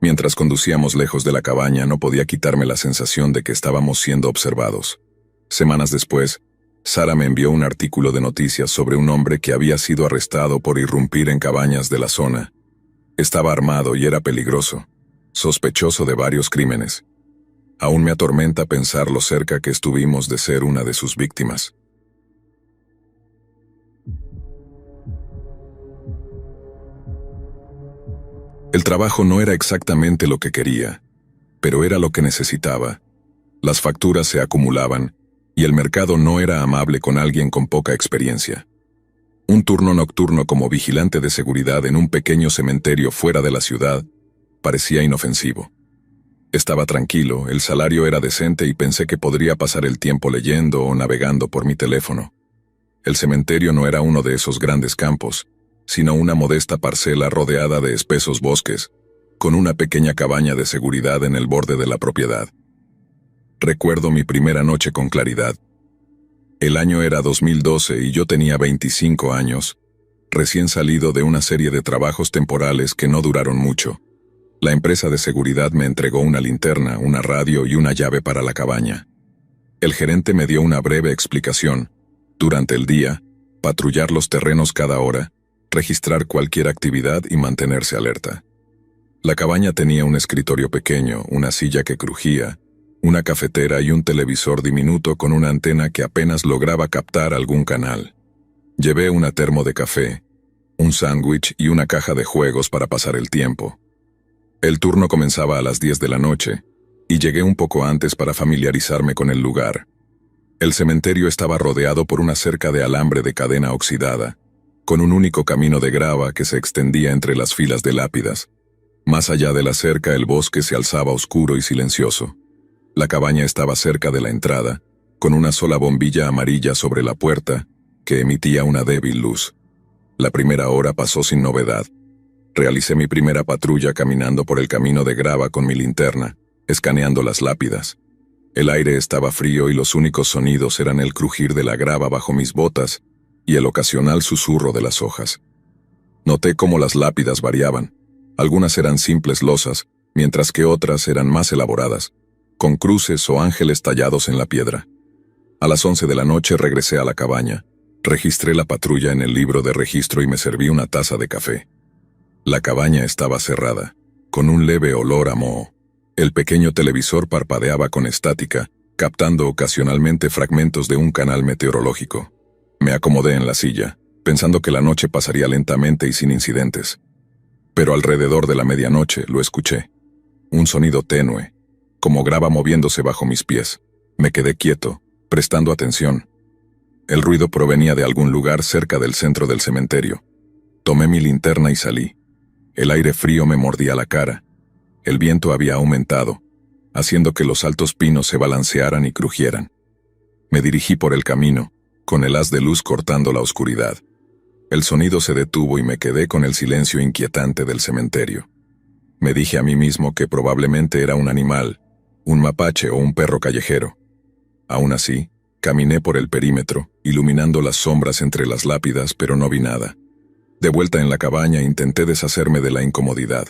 Mientras conducíamos lejos de la cabaña, no podía quitarme la sensación de que estábamos siendo observados. Semanas después, Sarah me envió un artículo de noticias sobre un hombre que había sido arrestado por irrumpir en cabañas de la zona. Estaba armado y era peligroso, sospechoso de varios crímenes. Aún me atormenta pensar lo cerca que estuvimos de ser una de sus víctimas. El trabajo no era exactamente lo que quería, pero era lo que necesitaba. Las facturas se acumulaban, y el mercado no era amable con alguien con poca experiencia. Un turno nocturno como vigilante de seguridad en un pequeño cementerio fuera de la ciudad parecía inofensivo. Estaba tranquilo, el salario era decente y pensé que podría pasar el tiempo leyendo o navegando por mi teléfono. El cementerio no era uno de esos grandes campos, sino una modesta parcela rodeada de espesos bosques, con una pequeña cabaña de seguridad en el borde de la propiedad. Recuerdo mi primera noche con claridad. El año era 2012 y yo tenía 25 años, recién salido de una serie de trabajos temporales que no duraron mucho. La empresa de seguridad me entregó una linterna, una radio y una llave para la cabaña. El gerente me dio una breve explicación. Durante el día, patrullar los terrenos cada hora, registrar cualquier actividad y mantenerse alerta. La cabaña tenía un escritorio pequeño, una silla que crujía, una cafetera y un televisor diminuto con una antena que apenas lograba captar algún canal. Llevé una termo de café, un sándwich y una caja de juegos para pasar el tiempo. El turno comenzaba a las 10 de la noche, y llegué un poco antes para familiarizarme con el lugar. El cementerio estaba rodeado por una cerca de alambre de cadena oxidada, con un único camino de grava que se extendía entre las filas de lápidas. Más allá de la cerca, el bosque se alzaba oscuro y silencioso. La cabaña estaba cerca de la entrada, con una sola bombilla amarilla sobre la puerta, que emitía una débil luz. La primera hora pasó sin novedad. Realicé mi primera patrulla caminando por el camino de grava con mi linterna, escaneando las lápidas. El aire estaba frío y los únicos sonidos eran el crujir de la grava bajo mis botas y el ocasional susurro de las hojas. Noté cómo las lápidas variaban. Algunas eran simples losas, mientras que otras eran más elaboradas, con cruces o ángeles tallados en la piedra. A las 11 de la noche regresé a la cabaña, registré la patrulla en el libro de registro y me serví una taza de café. La cabaña estaba cerrada, con un leve olor a moho. El pequeño televisor parpadeaba con estática, captando ocasionalmente fragmentos de un canal meteorológico. Me acomodé en la silla, pensando que la noche pasaría lentamente y sin incidentes. Pero alrededor de la medianoche lo escuché. Un sonido tenue, como grava moviéndose bajo mis pies. Me quedé quieto, prestando atención. El ruido provenía de algún lugar cerca del centro del cementerio. Tomé mi linterna y salí. El aire frío me mordía la cara. El viento había aumentado, haciendo que los altos pinos se balancearan y crujieran. Me dirigí por el camino, con el haz de luz cortando la oscuridad. El sonido se detuvo y me quedé con el silencio inquietante del cementerio. Me dije a mí mismo que probablemente era un animal, un mapache o un perro callejero. Aún así, caminé por el perímetro, iluminando las sombras entre las lápidas, pero no vi nada. De vuelta en la cabaña intenté deshacerme de la incomodidad.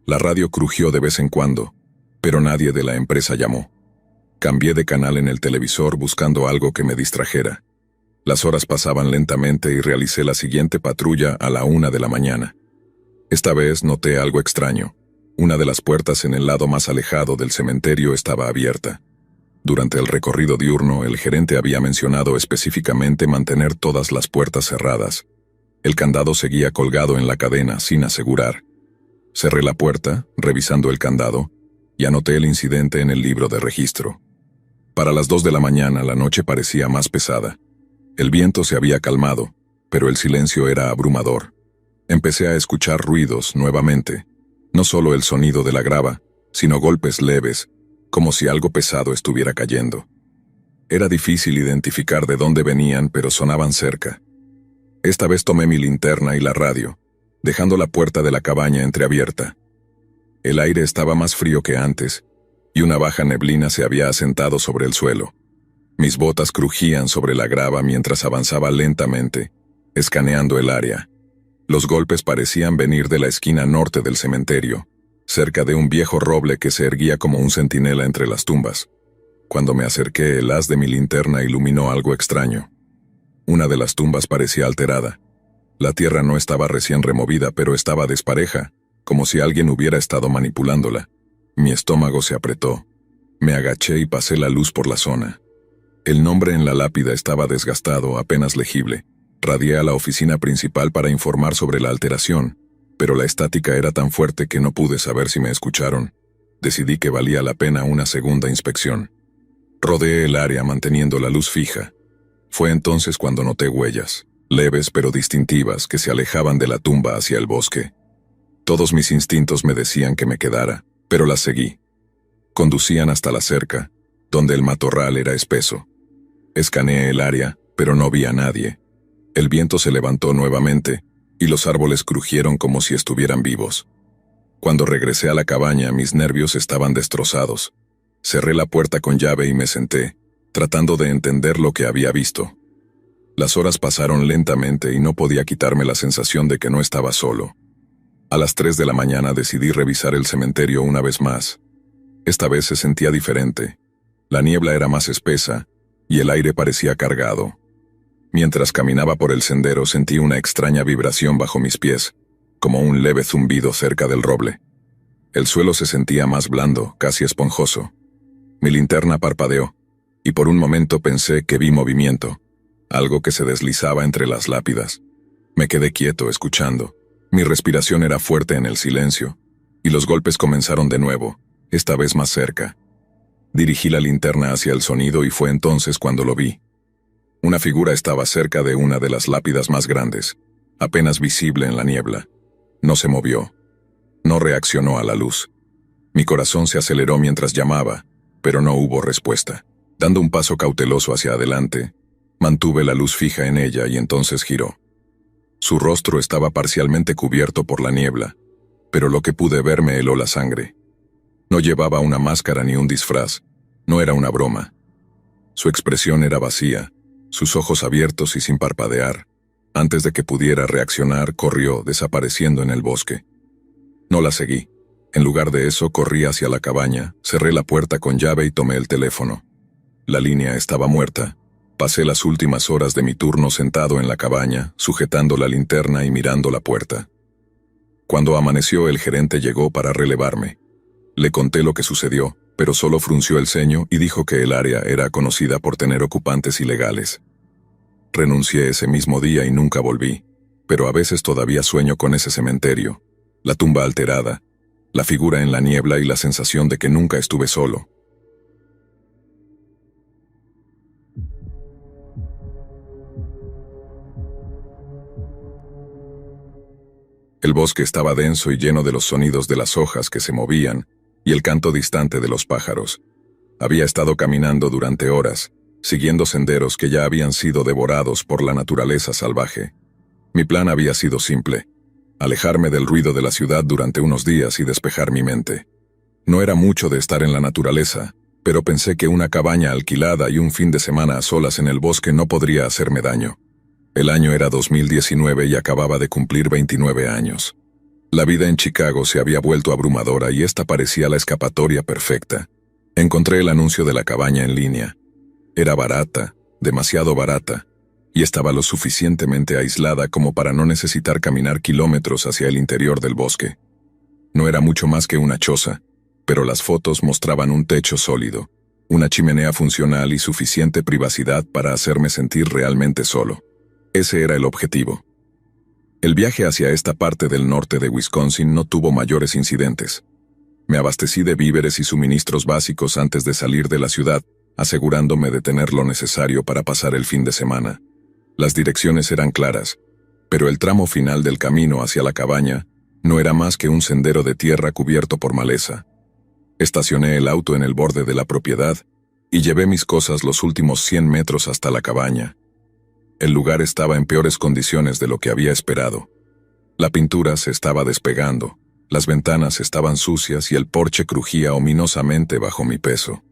La radio crujió de vez en cuando, pero nadie de la empresa llamó. Cambié de canal en el televisor buscando algo que me distrajera. Las horas pasaban lentamente y realicé la siguiente patrulla a la 1 de la mañana. Esta vez noté algo extraño. Una de las puertas en el lado más alejado del cementerio estaba abierta. Durante el recorrido diurno, el gerente había mencionado específicamente mantener todas las puertas cerradas. El candado seguía colgado en la cadena, sin asegurar. Cerré la puerta, revisando el candado, y anoté el incidente en el libro de registro. Para las 2 de la mañana la noche parecía más pesada. El viento se había calmado, pero el silencio era abrumador. Empecé a escuchar ruidos nuevamente, no solo el sonido de la grava, sino golpes leves, como si algo pesado estuviera cayendo. Era difícil identificar de dónde venían, pero sonaban cerca. Esta vez tomé mi linterna y la radio, dejando la puerta de la cabaña entreabierta. El aire estaba más frío que antes, y una baja neblina se había asentado sobre el suelo. Mis botas crujían sobre la grava mientras avanzaba lentamente, escaneando el área. Los golpes parecían venir de la esquina norte del cementerio, cerca de un viejo roble que se erguía como un centinela entre las tumbas. Cuando me acerqué, el haz de mi linterna iluminó algo extraño. Una de las tumbas parecía alterada. La tierra no estaba recién removida, pero estaba despareja, como si alguien hubiera estado manipulándola. Mi estómago se apretó. Me agaché y pasé la luz por la zona. El nombre en la lápida estaba desgastado, apenas legible. Radié a la oficina principal para informar sobre la alteración, pero la estática era tan fuerte que no pude saber si me escucharon. Decidí que valía la pena una segunda inspección. Rodeé el área manteniendo la luz fija. Fue entonces cuando noté huellas, leves pero distintivas, que se alejaban de la tumba hacia el bosque. Todos mis instintos me decían que me quedara, pero las seguí. Conducían hasta la cerca, donde el matorral era espeso. Escaneé el área, pero no vi a nadie. El viento se levantó nuevamente, y los árboles crujieron como si estuvieran vivos. Cuando regresé a la cabaña, mis nervios estaban destrozados. Cerré la puerta con llave y me senté, tratando de entender lo que había visto. Las horas pasaron lentamente y no podía quitarme la sensación de que no estaba solo. A las 3 de la mañana decidí revisar el cementerio una vez más. Esta vez se sentía diferente. La niebla era más espesa, y el aire parecía cargado. Mientras caminaba por el sendero sentí una extraña vibración bajo mis pies, como un leve zumbido cerca del roble. El suelo se sentía más blando, casi esponjoso. Mi linterna parpadeó, y por un momento pensé que vi movimiento, algo que se deslizaba entre las lápidas. Me quedé quieto, escuchando. Mi respiración era fuerte en el silencio, y los golpes comenzaron de nuevo, esta vez más cerca. Dirigí la linterna hacia el sonido y fue entonces cuando lo vi. Una figura estaba cerca de una de las lápidas más grandes, apenas visible en la niebla. No se movió. No reaccionó a la luz. Mi corazón se aceleró mientras llamaba, pero no hubo respuesta. Dando un paso cauteloso hacia adelante, mantuve la luz fija en ella y entonces giró. Su rostro estaba parcialmente cubierto por la niebla, pero lo que pude ver me heló la sangre. No llevaba una máscara ni un disfraz, No era una broma. Su expresión era vacía, sus ojos abiertos y sin parpadear. Antes de que pudiera reaccionar, corrió, desapareciendo en el bosque. No la seguí. En lugar de eso, corrí hacia la cabaña, cerré la puerta con llave y tomé el teléfono. La línea estaba muerta. Pasé las últimas horas de mi turno sentado en la cabaña, sujetando la linterna y mirando la puerta. Cuando amaneció, el gerente llegó para relevarme. Le conté lo que sucedió, pero solo frunció el ceño y dijo que el área era conocida por tener ocupantes ilegales. Renuncié ese mismo día y nunca volví, pero a veces todavía sueño con ese cementerio, la tumba alterada, la figura en la niebla y la sensación de que nunca estuve solo. El bosque estaba denso y lleno de los sonidos de las hojas que se movían y el canto distante de los pájaros. Había estado caminando durante horas, siguiendo senderos que ya habían sido devorados por la naturaleza salvaje. Mi plan había sido simple: alejarme del ruido de la ciudad durante unos días y despejar mi mente. No era mucho de estar en la naturaleza, pero pensé que una cabaña alquilada y un fin de semana a solas en el bosque no podría hacerme daño. El año era 2019 y acababa de cumplir 29 años. La vida en Chicago se había vuelto abrumadora y esta parecía la escapatoria perfecta. Encontré el anuncio de la cabaña en línea. Era barata, demasiado barata, y estaba lo suficientemente aislada como para no necesitar caminar kilómetros hacia el interior del bosque. No era mucho más que una choza, pero las fotos mostraban un techo sólido, una chimenea funcional y suficiente privacidad para hacerme sentir realmente solo. Ese era el objetivo. El viaje hacia esta parte del norte de Wisconsin no tuvo mayores incidentes. Me abastecí de víveres y suministros básicos antes de salir de la ciudad, asegurándome de tener lo necesario para pasar el fin de semana. Las direcciones eran claras, pero el tramo final del camino hacia la cabaña no era más que un sendero de tierra cubierto por maleza. Estacioné el auto en el borde de la propiedad y llevé mis cosas los últimos 100 metros hasta la cabaña. El lugar estaba en peores condiciones de lo que había esperado. La pintura se estaba despegando, las ventanas estaban sucias y el porche crujía ominosamente bajo mi peso.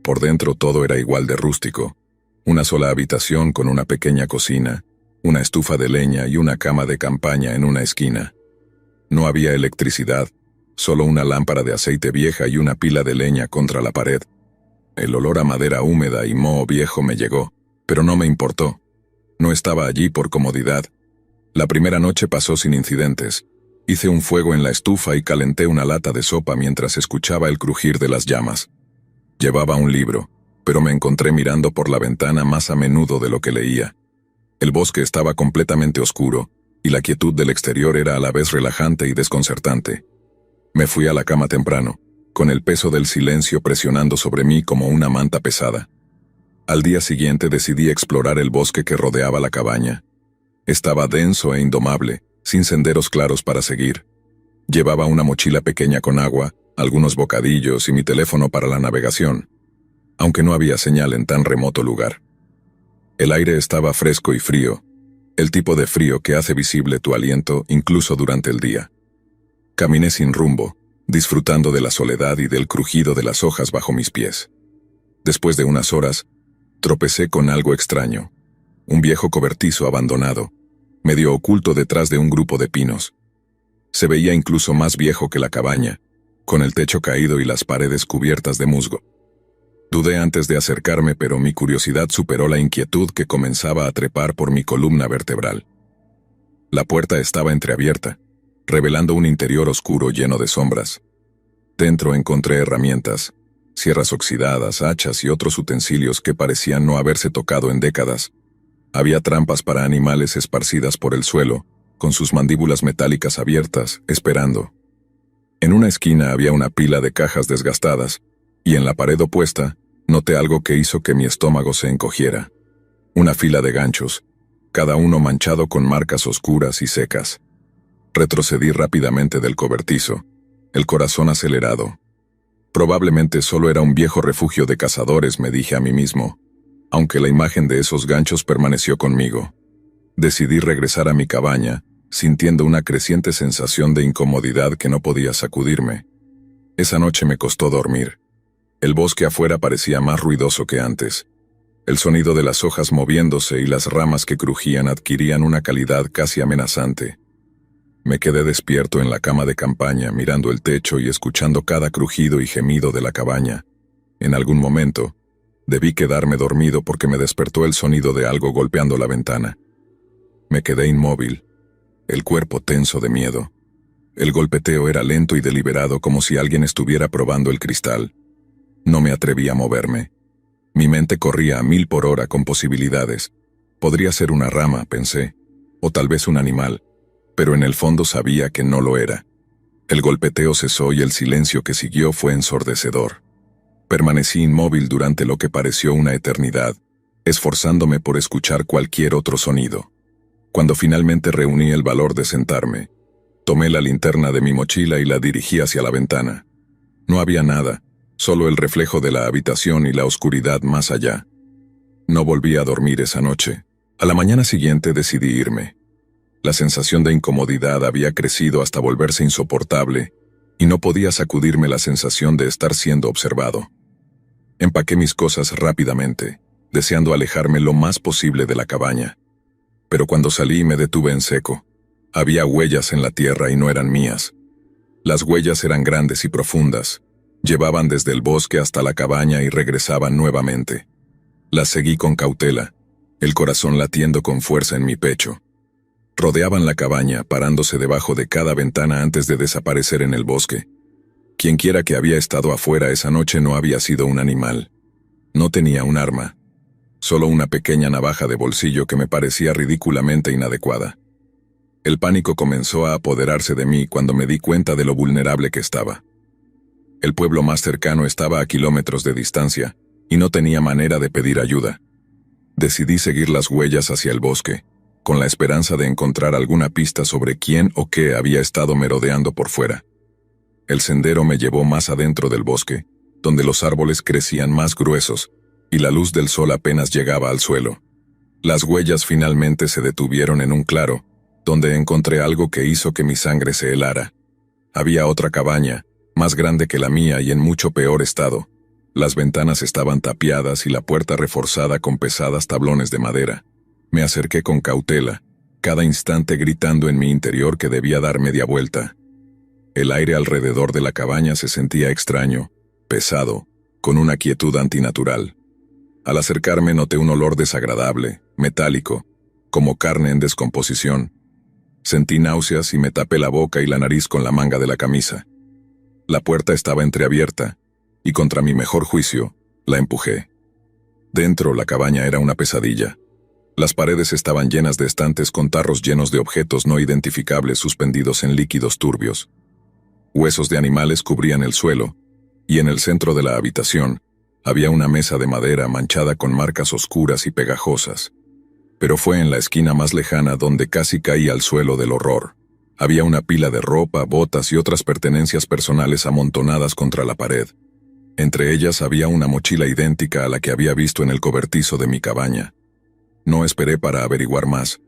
Por dentro todo era igual de rústico. Una sola habitación con una pequeña cocina, una estufa de leña y una cama de campaña en una esquina. No había electricidad, solo una lámpara de aceite vieja y una pila de leña contra la pared. El olor a madera húmeda y moho viejo me llegó, pero no me importó. No estaba allí por comodidad. La primera noche pasó sin incidentes. Hice un fuego en la estufa y calenté una lata de sopa mientras escuchaba el crujir de las llamas. Llevaba un libro, pero me encontré mirando por la ventana más a menudo de lo que leía. El bosque estaba completamente oscuro, y la quietud del exterior era a la vez relajante y desconcertante. Me fui a la cama temprano, con el peso del silencio presionando sobre mí como una manta pesada. Al día siguiente decidí explorar el bosque que rodeaba la cabaña. Estaba denso e indomable, sin senderos claros para seguir. Llevaba una mochila pequeña con agua, algunos bocadillos y mi teléfono para la navegación, aunque no había señal en tan remoto lugar. El aire estaba fresco y frío, el tipo de frío que hace visible tu aliento incluso durante el día. Caminé sin rumbo, disfrutando de la soledad y del crujido de las hojas bajo mis pies. Después de unas horas, tropecé con algo extraño. Un viejo cobertizo abandonado, medio oculto detrás de un grupo de pinos. Se veía incluso más viejo que la cabaña, con el techo caído y las paredes cubiertas de musgo. Dudé antes de acercarme, pero mi curiosidad superó la inquietud que comenzaba a trepar por mi columna vertebral. La puerta estaba entreabierta, revelando un interior oscuro lleno de sombras. Dentro encontré herramientas, sierras oxidadas, hachas y otros utensilios que parecían no haberse tocado en décadas. Había trampas para animales esparcidas por el suelo, con sus mandíbulas metálicas abiertas, esperando. En una esquina había una pila de cajas desgastadas, y en la pared opuesta noté algo que hizo que mi estómago se encogiera. Una fila de ganchos, cada uno manchado con marcas oscuras y secas. Retrocedí rápidamente del cobertizo, el corazón acelerado. Probablemente solo era un viejo refugio de cazadores, me dije a mí mismo, aunque la imagen de esos ganchos permaneció conmigo. Decidí regresar a mi cabaña, sintiendo una creciente sensación de incomodidad que no podía sacudirme. Esa noche me costó dormir. El bosque afuera parecía más ruidoso que antes. El sonido de las hojas moviéndose y las ramas que crujían adquirían una calidad casi amenazante. Me quedé despierto en la cama de campaña, mirando el techo y escuchando cada crujido y gemido de la cabaña. En algún momento, debí quedarme dormido porque me despertó el sonido de algo golpeando la ventana. Me quedé inmóvil, el cuerpo tenso de miedo. El golpeteo era lento y deliberado, como si alguien estuviera probando el cristal. No me atreví a moverme. Mi mente corría a 1000 por hora con posibilidades. Podría ser una rama, pensé, o tal vez un animal, pero en el fondo sabía que no lo era. El golpeteo cesó y el silencio que siguió fue ensordecedor. Permanecí inmóvil durante lo que pareció una eternidad, esforzándome por escuchar cualquier otro sonido. Cuando finalmente reuní el valor de sentarme, tomé la linterna de mi mochila y la dirigí hacia la ventana. No había nada, solo el reflejo de la habitación y la oscuridad más allá. No volví a dormir esa noche. A la mañana siguiente decidí irme. La sensación de incomodidad había crecido hasta volverse insoportable, y no podía sacudirme la sensación de estar siendo observado. Empaqué mis cosas rápidamente, deseando alejarme lo más posible de la cabaña. Pero cuando salí me detuve en seco. Había huellas en la tierra y no eran mías. Las huellas eran grandes y profundas. Llevaban desde el bosque hasta la cabaña y regresaban nuevamente. Las seguí con cautela, el corazón latiendo con fuerza en mi pecho. Rodeaban la cabaña, parándose debajo de cada ventana antes de desaparecer en el bosque. Quienquiera que había estado afuera esa noche no había sido un animal. No tenía un arma. Solo una pequeña navaja de bolsillo que me parecía ridículamente inadecuada. El pánico comenzó a apoderarse de mí cuando me di cuenta de lo vulnerable que estaba. El pueblo más cercano estaba a kilómetros de distancia, y no tenía manera de pedir ayuda. Decidí seguir las huellas hacia el bosque, con la esperanza de encontrar alguna pista sobre quién o qué había estado merodeando por fuera. El sendero me llevó más adentro del bosque, donde los árboles crecían más gruesos, y la luz del sol apenas llegaba al suelo. Las huellas finalmente se detuvieron en un claro, donde encontré algo que hizo que mi sangre se helara. Había otra cabaña, más grande que la mía y en mucho peor estado. Las ventanas estaban tapiadas y la puerta reforzada con pesadas tablones de madera. Me acerqué con cautela, cada instante gritando en mi interior que debía dar media vuelta. El aire alrededor de la cabaña se sentía extraño, pesado, con una quietud antinatural. Al acercarme noté un olor desagradable, metálico, como carne en descomposición. Sentí náuseas y me tapé la boca y la nariz con la manga de la camisa. La puerta estaba entreabierta, y contra mi mejor juicio, la empujé. Dentro, la cabaña era una pesadilla. Las paredes estaban llenas de estantes con tarros llenos de objetos no identificables suspendidos en líquidos turbios. Huesos de animales cubrían el suelo, y en el centro de la habitación había una mesa de madera manchada con marcas oscuras y pegajosas. Pero fue en la esquina más lejana donde casi caí al suelo del horror. Había una pila de ropa, botas y otras pertenencias personales amontonadas contra la pared. Entre ellas había una mochila idéntica a la que había visto en el cobertizo de mi cabaña. No esperé para averiguar más.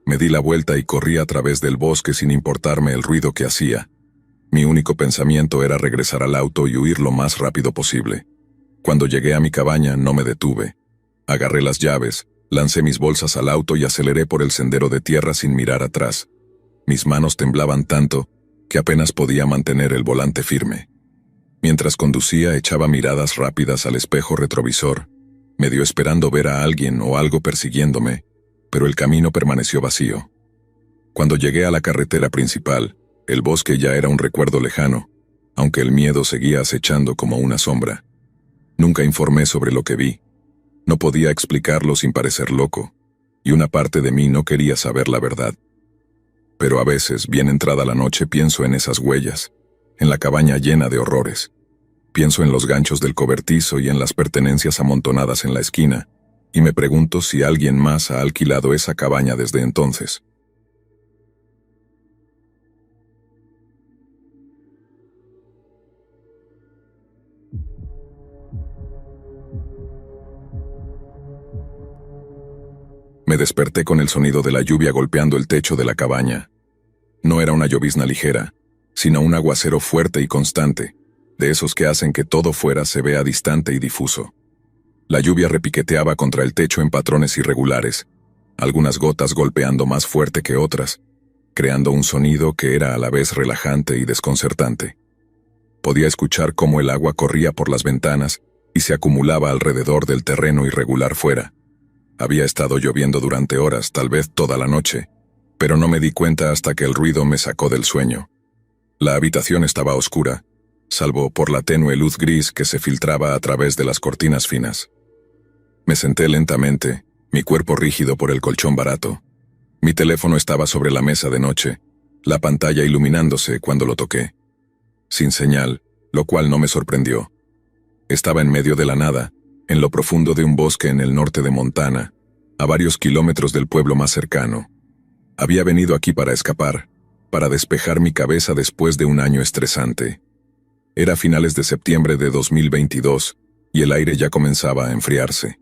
Me di la vuelta y corrí a través del bosque sin importarme el ruido que hacía. Mi único pensamiento era regresar al auto y huir lo más rápido posible. Cuando llegué a mi cabaña no me detuve. Agarré las llaves, lancé mis bolsas al auto y aceleré por el sendero de tierra sin mirar atrás. Mis manos temblaban tanto que apenas podía mantener el volante firme. Mientras conducía echaba miradas rápidas al espejo retrovisor, medio esperando ver a alguien o algo persiguiéndome, pero el camino permaneció vacío. Cuando llegué a la carretera principal, el bosque ya era un recuerdo lejano, aunque el miedo seguía acechando como una sombra. Nunca informé sobre lo que vi. No podía explicarlo sin parecer loco, y una parte de mí no quería saber la verdad. Pero a veces, bien entrada la noche, pienso en esas huellas, en la cabaña llena de horrores. Pienso en los ganchos del cobertizo y en las pertenencias amontonadas en la esquina, y me pregunto si alguien más ha alquilado esa cabaña desde entonces. Me desperté con el sonido de la lluvia golpeando el techo de la cabaña. No era una llovizna ligera, sino un aguacero fuerte y constante, de esos que hacen que todo fuera se vea distante y difuso. La lluvia repiqueteaba contra el techo en patrones irregulares, algunas gotas golpeando más fuerte que otras, creando un sonido que era a la vez relajante y desconcertante. Podía escuchar cómo el agua corría por las ventanas y se acumulaba alrededor del terreno irregular fuera. Había estado lloviendo durante horas, tal vez toda la noche, pero no me di cuenta hasta que el ruido me sacó del sueño. La habitación estaba oscura, salvo por la tenue luz gris que se filtraba a través de las cortinas finas. Me senté lentamente, mi cuerpo rígido por el colchón barato. Mi teléfono estaba sobre la mesa de noche, la pantalla iluminándose cuando lo toqué. Sin señal, lo cual no me sorprendió. Estaba en medio de la nada, en lo profundo de un bosque en el norte de Montana, a varios kilómetros del pueblo más cercano. Había venido aquí para escapar, para despejar mi cabeza después de un año estresante. Era finales de septiembre de 2022, y el aire ya comenzaba a enfriarse.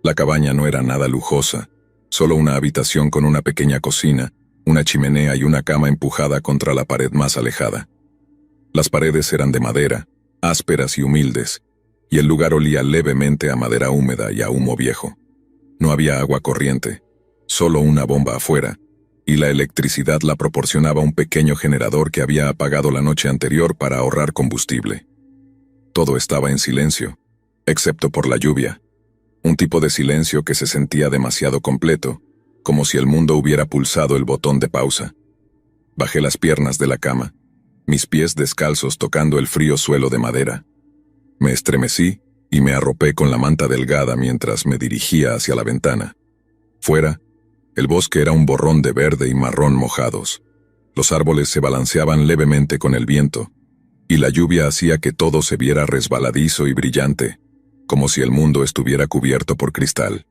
La cabaña no era nada lujosa, solo una habitación con una pequeña cocina, una chimenea y una cama empujada contra la pared más alejada. Las paredes eran de madera, ásperas y humildes, y el lugar olía levemente a madera húmeda y a humo viejo. No había agua corriente, solo una bomba afuera, y la electricidad la proporcionaba un pequeño generador que había apagado la noche anterior para ahorrar combustible. Todo estaba en silencio, excepto por la lluvia. Un tipo de silencio que se sentía demasiado completo, como si el mundo hubiera pulsado el botón de pausa. Bajé las piernas de la cama, mis pies descalzos tocando el frío suelo de madera. Me estremecí y me arropé con la manta delgada mientras me dirigía hacia la ventana. Fuera, el bosque era un borrón de verde y marrón mojados. Los árboles se balanceaban levemente con el viento, y la lluvia hacía que todo se viera resbaladizo y brillante, como si el mundo estuviera cubierto por cristal.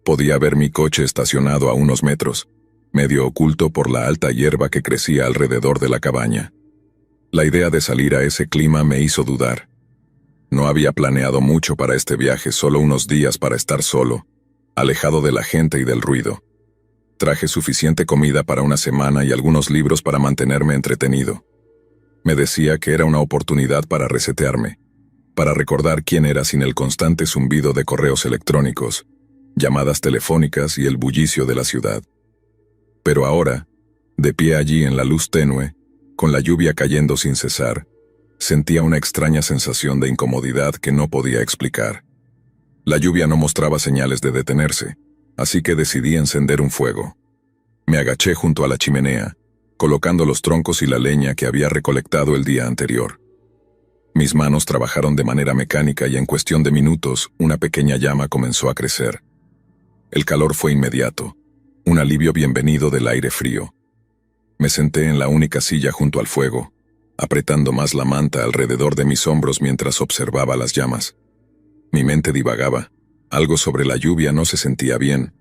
Podía ver mi coche estacionado a unos metros, medio oculto por la alta hierba que crecía alrededor de la cabaña. La idea de salir a ese clima me hizo dudar. No había planeado mucho para este viaje, solo unos días para estar solo, alejado de la gente y del ruido. Traje suficiente comida para una semana y algunos libros para mantenerme entretenido. Me decía que era una oportunidad para resetearme, para recordar quién era sin el constante zumbido de correos electrónicos, llamadas telefónicas y el bullicio de la ciudad. Pero ahora, de pie allí en la luz tenue, con la lluvia cayendo sin cesar, sentía una extraña sensación de incomodidad que no podía explicar. La lluvia no mostraba señales de detenerse, así que decidí encender un fuego. Me agaché junto a la chimenea, colocando los troncos y la leña que había recolectado el día anterior. Mis manos trabajaron de manera mecánica y en cuestión de minutos una pequeña llama comenzó a crecer. El calor fue inmediato, un alivio bienvenido del aire frío. Me senté en la única silla junto al fuego, apretando más la manta alrededor de mis hombros mientras observaba las llamas. Mi mente divagaba, algo sobre la lluvia no se sentía bien,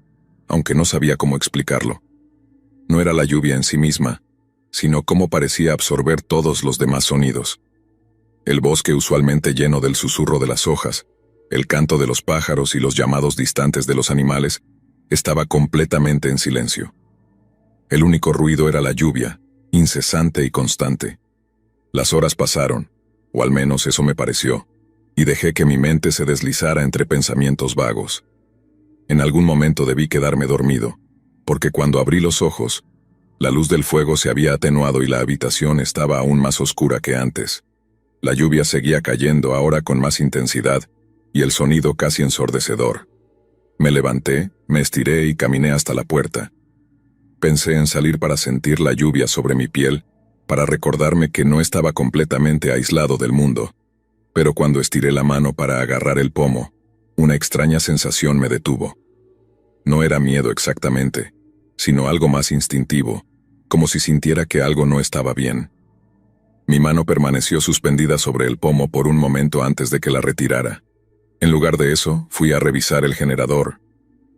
aunque no sabía cómo explicarlo. No era la lluvia en sí misma, sino cómo parecía absorber todos los demás sonidos. El bosque usualmente lleno del susurro de las hojas, el canto de los pájaros y los llamados distantes de los animales, estaba completamente en silencio. El único ruido era la lluvia, incesante y constante. Las horas pasaron, o al menos eso me pareció, y dejé que mi mente se deslizara entre pensamientos vagos. En algún momento debí quedarme dormido, porque cuando abrí los ojos, la luz del fuego se había atenuado y la habitación estaba aún más oscura que antes. La lluvia seguía cayendo ahora con más intensidad, y el sonido casi ensordecedor. Me levanté, me estiré y caminé hasta la puerta. Pensé en salir para sentir la lluvia sobre mi piel, para recordarme que no estaba completamente aislado del mundo. Pero cuando estiré la mano para agarrar el pomo, una extraña sensación me detuvo. No era miedo exactamente, sino algo más instintivo, como si sintiera que algo no estaba bien. Mi mano permaneció suspendida sobre el pomo por un momento antes de que la retirara. En lugar de eso, fui a revisar el generador.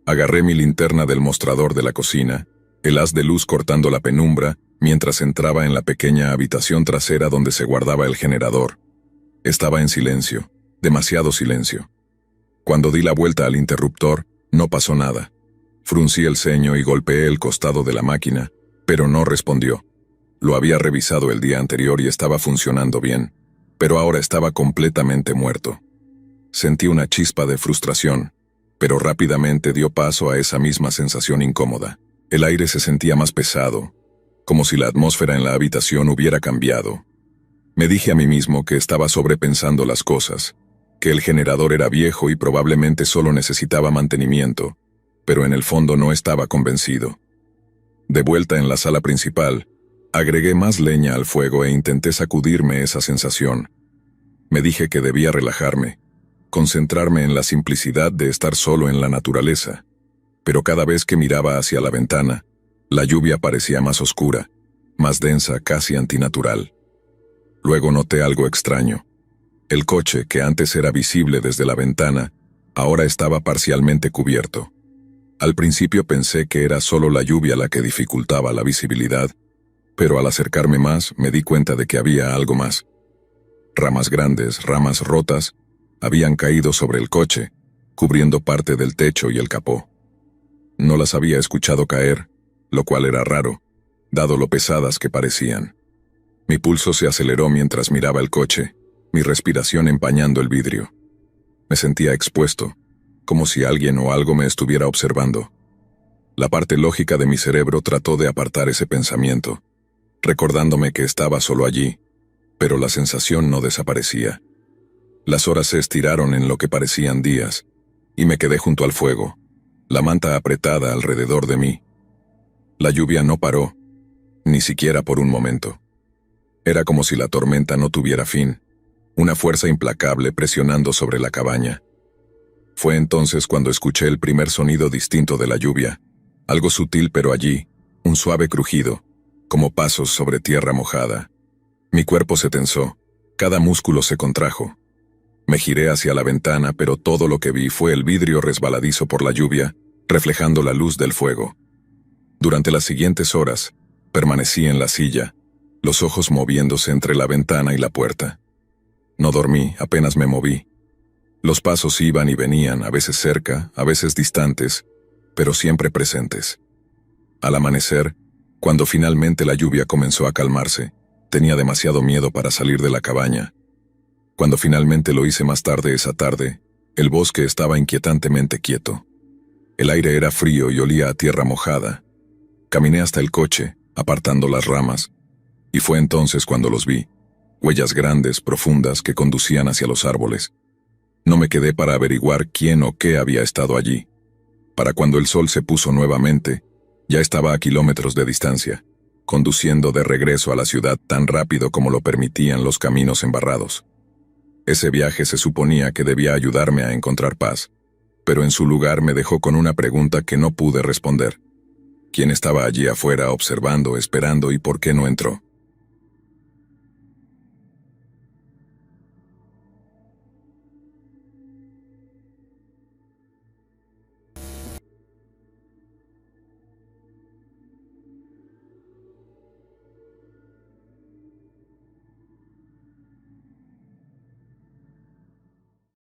Agarré mi linterna del mostrador de la cocina, el haz de luz cortando la penumbra, mientras entraba en la pequeña habitación trasera donde se guardaba el generador. Estaba en silencio, demasiado silencio. Cuando di la vuelta al interruptor, no pasó nada. Fruncí el ceño y golpeé el costado de la máquina, pero no respondió. Lo había revisado el día anterior y estaba funcionando bien. pero ahora estaba completamente muerto. Sentí una chispa de frustración, pero rápidamente dio paso a esa misma sensación incómoda. El aire se sentía más pesado, como si la atmósfera en la habitación hubiera cambiado. Me dije a mí mismo que estaba sobrepensando las cosas, que el generador era viejo y probablemente solo necesitaba mantenimiento, pero en el fondo no estaba convencido. De vuelta en la sala principal, agregué más leña al fuego e intenté sacudirme esa sensación. Me dije que debía relajarme, concentrarme en la simplicidad de estar solo en la naturaleza, pero cada vez que miraba hacia la ventana, la lluvia parecía más oscura, más densa, casi antinatural. Luego noté algo extraño. El coche, que antes era visible desde la ventana, ahora estaba parcialmente cubierto. Al principio pensé que era solo la lluvia la que dificultaba la visibilidad, pero al acercarme más me di cuenta de que había algo más. Ramas grandes, ramas rotas, habían caído sobre el coche, cubriendo parte del techo y el capó. No las había escuchado caer, lo cual era raro, dado lo pesadas que parecían. Mi pulso se aceleró mientras miraba el coche, mi respiración empañando el vidrio. Me sentía expuesto, como si alguien o algo me estuviera observando. La parte lógica de mi cerebro trató de apartar ese pensamiento, recordándome que estaba solo allí, pero la sensación no desaparecía. Las horas se estiraron en lo que parecían días, y me quedé junto al fuego, la manta apretada alrededor de mí. La lluvia no paró, ni siquiera por un momento. Era como si la tormenta no tuviera fin, una fuerza implacable presionando sobre la cabaña. Fue entonces cuando escuché el primer sonido distinto de la lluvia, algo sutil pero allí, un suave crujido, como pasos sobre tierra mojada. Mi cuerpo se tensó, cada músculo se contrajo. Me giré hacia la ventana, pero todo lo que vi fue el vidrio resbaladizo por la lluvia, reflejando la luz del fuego. Durante las siguientes horas, permanecí en la silla, los ojos moviéndose entre la ventana y la puerta. No dormí, apenas me moví. Los pasos iban y venían, a veces cerca, a veces distantes, pero siempre presentes. Al amanecer, cuando finalmente la lluvia comenzó a calmarse, tenía demasiado miedo para salir de la cabaña. Cuando finalmente lo hice más tarde esa tarde, el bosque estaba inquietantemente quieto. El aire era frío y olía a tierra mojada. Caminé hasta el coche, apartando las ramas, y fue entonces cuando los vi, huellas grandes, profundas, que conducían hacia los árboles. No me quedé para averiguar quién o qué había estado allí. Para cuando el sol se puso nuevamente, ya estaba a kilómetros de distancia, conduciendo de regreso a la ciudad tan rápido como lo permitían los caminos embarrados. Ese viaje se suponía que debía ayudarme a encontrar paz, pero en su lugar me dejó con una pregunta que no pude responder. ¿Quién estaba allí afuera observando, esperando y por qué no entró?